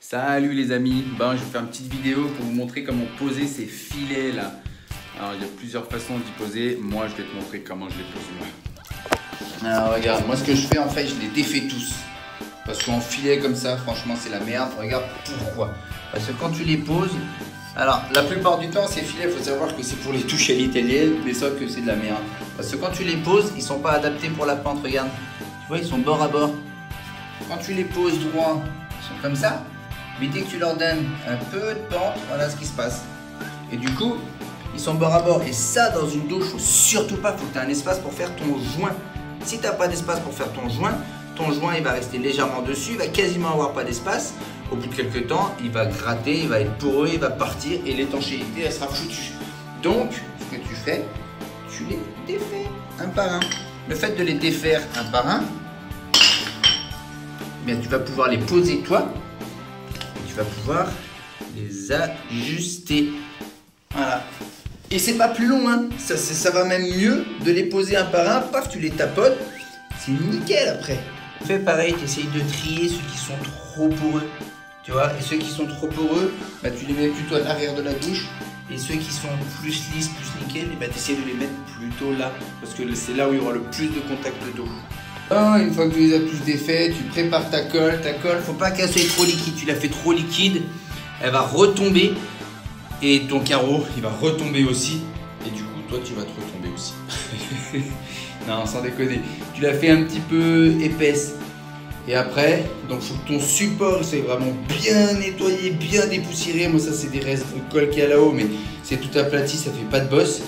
Salut les amis, je vais faire une petite vidéo pour vous montrer comment poser ces filets là. Alors il y a plusieurs façons d'y poser, moi je vais te montrer comment je les pose moi. Alors regarde, moi ce que je fais en fait, je les défais tous. Parce qu'en filet comme ça, franchement c'est la merde. Regarde pourquoi. Parce que quand tu les poses, alors la plupart du temps ces filets, il faut savoir que c'est pour les touches à l'italienne, mais sauf que c'est de la merde. Parce que quand tu les poses, ils sont pas adaptés pour la pente, regarde. Tu vois, ils sont bord à bord. Quand tu les poses droit, ils sont comme ça. Mais dès que tu leur donnes un peu de pente, voilà ce qui se passe. Et du coup, ils sont bord à bord. Et ça, dans une douche, faut surtout pas. Faut que tu aies un espace pour faire ton joint. Si tu n'as pas d'espace pour faire ton joint il va rester légèrement dessus. Il va quasiment avoir pas d'espace. Au bout de quelques temps, il va gratter, il va être poreux, il va partir et l'étanchéité, elle sera foutue. Donc, ce que tu fais, tu les défais un par un. Le fait de les défaire un par un, bien, tu vas pouvoir les poser toi. Tu vas pouvoir les ajuster. Voilà. Et c'est pas plus long, hein. Ça va même mieux de les poser un par un. Paf, tu les tapotes. C'est nickel après. Fais pareil, tu essayes de trier ceux qui sont trop poreux. Tu vois, et ceux qui sont trop poreux, bah, tu les mets plutôt à l'arrière de la douche. Et ceux qui sont plus lisses, plus nickel, bah, tu essaies de les mettre plutôt là. Parce que c'est là où il y aura le plus de contact d'eau. Une fois que tu les as tous défaits, tu prépares ta colle. Ta colle, faut pas qu'elle soit trop liquide. Tu la fais trop liquide, elle va retomber. Et ton carreau, il va retomber aussi. Et du coup, toi, tu vas te retomber aussi. Non, sans déconner. Tu la fais un petit peu épaisse. Et après, donc faut que ton support soit vraiment bien nettoyé, bien dépoussiéré. Moi, ça, c'est des restes de colle qu'il y a là-haut, mais c'est tout aplati, ça fait pas de bosse.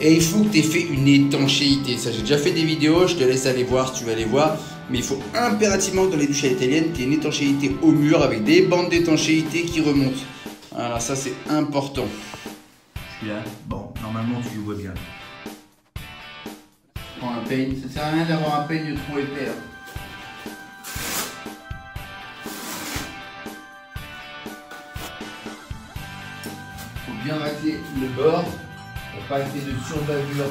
Et il faut que tu aies fait une étanchéité. Ça, j'ai déjà fait des vidéos, je te laisse aller voir si tu veux aller voir. Mais il faut impérativement que dans les douches à l'italienne, tu aies une étanchéité au mur avec des bandes d'étanchéité qui remontent. Alors ça, c'est important. Celui-là, bon, normalement tu le vois bien. Prends un peigne, ça sert à rien d'avoir un peigne trop épais. Faut bien racler le bord. Pour pas qu'il y ait de surbavure.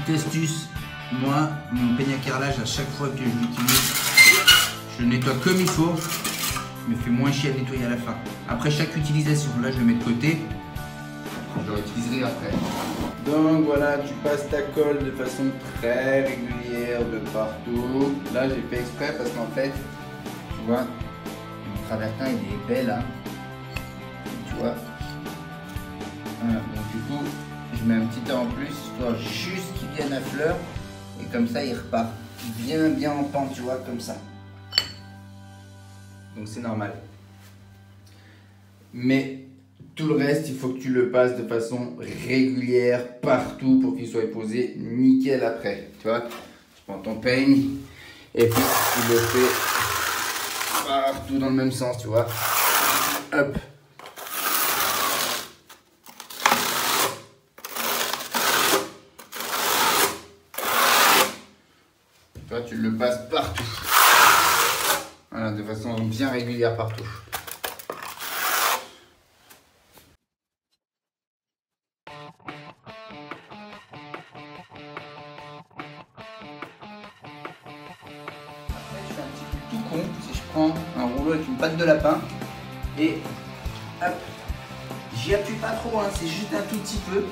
Petite astuce, moi, mon peigne à carrelage, à chaque fois que je l'utilise, je le nettoie comme il faut, mais fait moins chier à nettoyer à la fin. Après chaque utilisation, là je le mets de côté, je le réutiliserai après. Donc voilà, tu passes ta colle de façon très régulière de partout. Là j'ai fait exprès parce qu'en fait, tu vois, le travertin il est épais là. Tu vois. Voilà, donc du coup, je mets un petit temps en plus, histoire juste qu'il vienne à fleur. Et comme ça, il repart bien en pente, tu vois, comme ça. Donc c'est normal. Mais tout le reste, il faut que tu le passes de façon régulière partout pour qu'il soit posé nickel après. Tu vois, tu prends ton peigne et puis tu le fais partout dans le même sens, tu vois. Hop. Tu vois, tu le passes partout. Voilà, de façon bien régulière partout. Tout con, si je prends un rouleau avec une patte de lapin et hop, j'y appuie pas trop, hein, c'est juste un tout petit peu,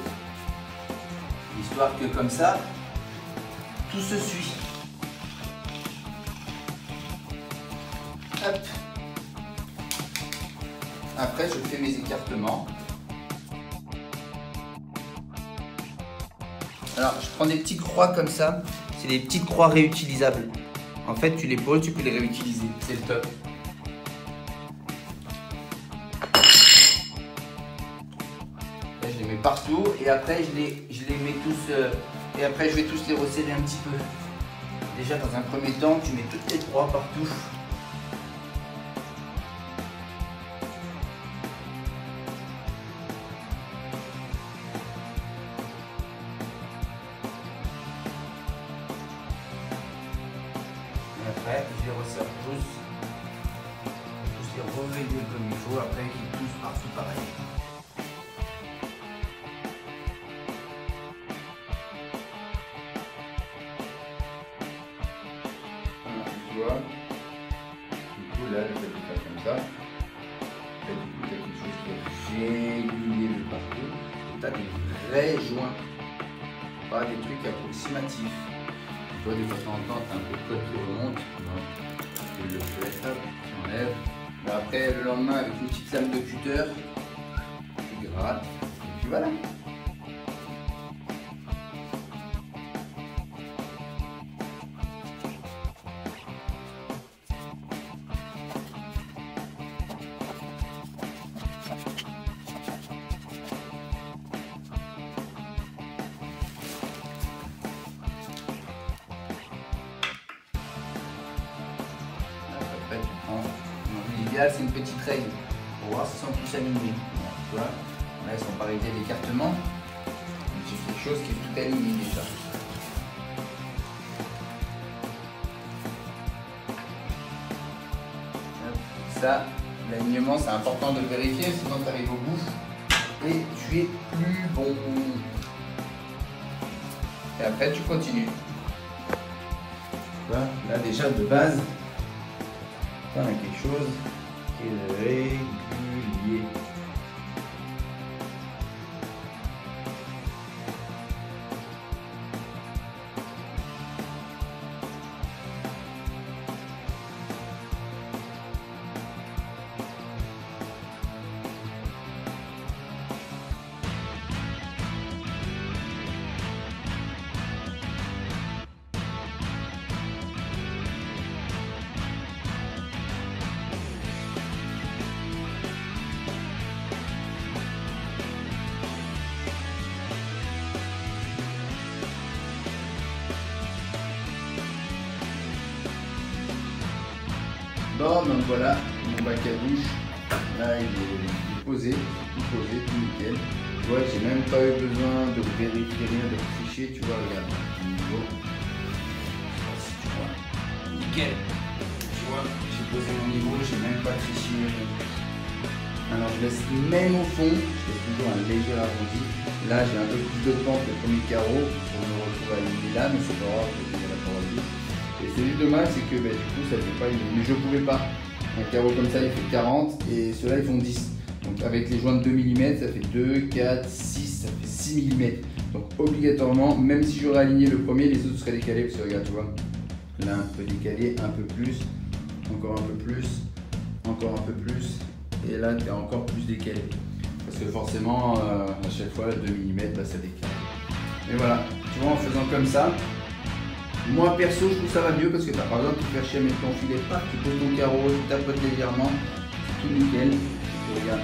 histoire que comme ça, tout se suit. Hop. Après, je fais mes écartements. Alors, je prends des petites croix comme ça, c'est des petites croix réutilisables. En fait, tu les poses, tu peux les réutiliser. C'est le top. Là, je les mets partout et après, je les mets tous. Et après, je vais tous les resserrer un petit peu. Déjà, dans un premier temps, tu mets toutes les croix partout. Après, je les resserre tous les revenir comme il faut, après ils poussent partout pareil. vois. Du coup, là, le fait de faire comme ça, et du coup, tu as quelque chose qui est régulier de partout. Et tu as des vrais joints, pas des trucs approximatifs. Tu vois, des fois de temps en temps, tu as un peu de code qui remonte. Tu le fais, hop, tu enlèves. Bon, après, le lendemain, avec une petite lame de cutter, tu grattes, et puis voilà. Après, tu prends. L'idéal, c'est une petite règle pour voir si elles sont plus alignées. Tu vois, là, elles sont par idée d'écartement. J'ai quelque chose qui est tout aligné déjà. Ça, l'alignement, c'est important de le vérifier, sinon tu arrives au bout et tu es plus bon. Et après, tu continues. Tu vois, là, déjà de base, on a quelque chose qui est régulier. Bon, donc voilà, mon bac à douche, là il est posé, tout nickel. Tu vois, j'ai même pas eu besoin de vérifier rien, de tricher, tu vois, regarde, au niveau. Je sais pas si tu vois, nickel. Tu vois, j'ai posé mon niveau, j'ai même pas triché. Alors je laisse même au fond, je laisse toujours un léger arrondi. Là j'ai un peu plus de pente que le premier carreau pour me retrouver aligné là, mais c'est pas grave, je vais la parole. Et c'est juste dommage, c'est que du coup ça ne fait pas une. Mais je pouvais pas. Un carreau comme ça il fait 40 et ceux-là ils font 10. Donc avec les joints de 2 mm, ça fait 2, 4, 6, ça fait 6 mm. Donc obligatoirement, même si j'aurais aligné le premier, les autres seraient décalés. Parce que regarde, tu vois, là un peu décalé, un peu plus, encore un peu plus, encore un peu plus. Et là tu es encore plus décalé. Parce que forcément, à chaque fois, 2 mm, ça décale. Et voilà, tu vois, en faisant comme ça, moi perso je trouve ça va mieux parce que tu n'as pas besoin de te faire chier à mettre ton filet, pas, tu poses ton carreau, tu tapotes légèrement, c'est tout nickel. Tu regardes,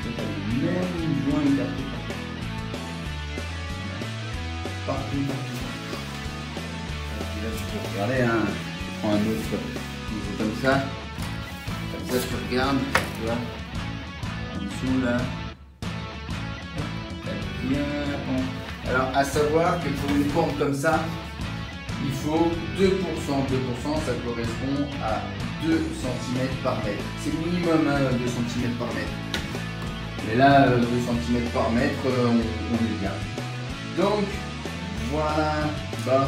tu as le même joint écarté partout. Et là tu peux regarder, hein. Tu prends un autre niveau comme ça tu regardes, tu vois, en dessous là, bien. Alors à savoir que pour une forme comme ça, il faut 2%. 2%, ça correspond à 2 cm par mètre. C'est le minimum, hein, 2 cm par mètre. Mais là, 2 cm par mètre, on est bien. Donc, voilà. Bah,